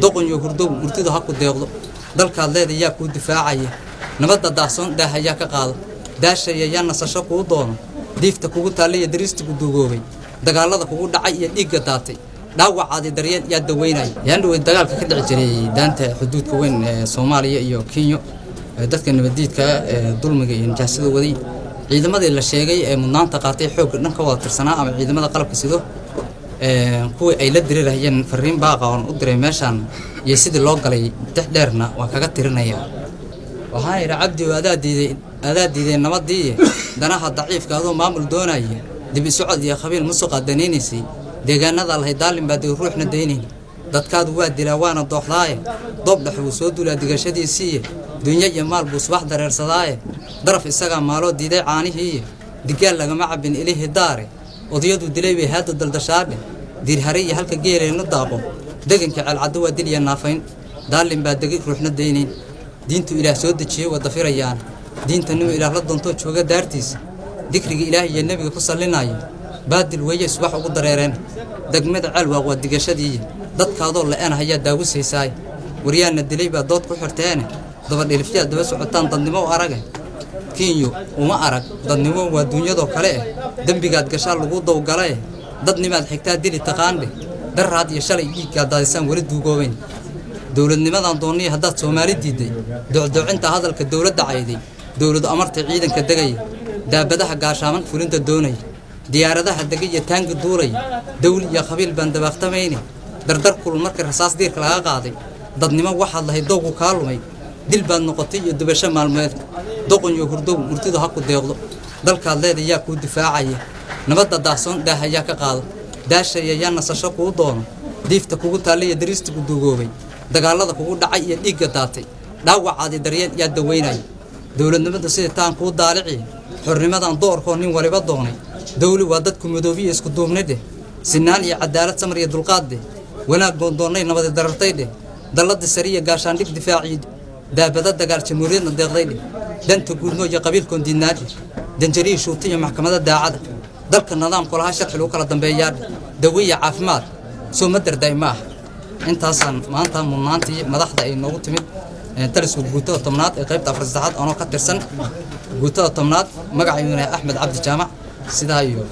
doqon iyo hurdo murtidu ha ku deeqdo dalkaad leedahay ku difaacaya nabadda daasoon daahaya ka qaado daashaya yaa nasasho ku doono diifta kugu taaliya dariistu ku duugoobay dagaalada kugu dhacay iyo dhiigga daatay dhaawacaadi daryeel yaa daweynay yaan way dagaalka ka dhici jiray daanta xuduudka weyn ee Soomaaliya iyo Kenya dadka nabadiidka dulmiga iyo jaasida waday ciidamadii la sheegay ee mudnaanta qaatay xoog dhanka wada tirsanaa ama ciidamada qalabka sido kuwa ay la dirirayeen fariin baaqoon u diray meeshan iyo sidii loo galay dheerna waa kaga tirinaya waxaa ira cabdi adaa diiday nabadii danaha daciifka adoo maamul doonaya dib u socod iyo qabiil musuq qadaneynaysi deegaanada la daalin baad ruuxna deyneen dadkaadu waa dilaa waana dooxdaaye doob dhaxuu soo dulaa digashadiisii dunya iyo maal buu subax dareersadaaye daraf isaga maalo diiday caanihii digaal laga macabin ilaahi daare odiyadu dilay bay haada daldashaade dir hariya halka geereeno daaqo deganka calcado waa dil iyo naafayn daalin baad degay ruuxna deyneen diintu ilaah soo dejiyay wada firayaan diinta nimo ilaah la doonto jooga daartiisa dikriga ilaah iyo nabiga ku sallinaayo baadil weeye subax ugu dareereen degmada calwa waa digashadii dadkaadoo la-aan haya daawusaysaay waryaana dilay baa dood ku xirteen daba dhilifya daba socotaan dadnimo araga Kenya uma arag dadnimo waa dunyada kale dambigaad gashaa lagu dawgalay dadnimaad xigtaa dili taqaande daraad iyo shalay dhiigga daadsan wali duugoobeen dawladnimadan doonay haddaad Soomaali diiday docdocinta hadalka dawladda cayday dawlad amarta ciidanka dagay daabadaha gaashaaman fulinta doonay diyaaradaha dagay taangi duulay dawli iyo qabiil baan dabaqtamayni dardar kul markii rasaas diirka laga qaaday dadnimo waxa lahayd doogu kaalmay dil baan noqotay iyo dubasho maalmeed doqon iyo hurdo murtidu ha ku deeqdo dalkaad leedahay ku difaacaya nabadda daasoon daahaya ka qaado daashaya yaa nasasho ku doono diifta kugu taaliya dariistu ku duugoobay dagaalada kugu dhacay iyo dhiigga daatay dhaawacaadi daryeel yaa daweynay dawladnimada sida taan ku daalici xornimadan doorko nin waliba doonay dawli waa dadku midoobiye isku duubnade sinaan iyo cadaalad samar iyo dulqaad wanaag doonay nabad darartay dalada sariya gaashaan dhig difaaci daabada dagaal jamhuuriyadna deeqday danta guudno iyo qabiilkoon diinaadi danjariye shuutiyo maxkamadda daacada dalka nidaamka laha sharci loo kala dambeeyaa dawiya caafimaad soo madar daymaa intaasan maanta mudnaantii madaxda ay noogu timid taliska guutada tobnaad ee qaybta afar-saddexaad oo ka tirsan guutada tobnaad magaceedu Axmed Cabdi Jaamac sidaa iyo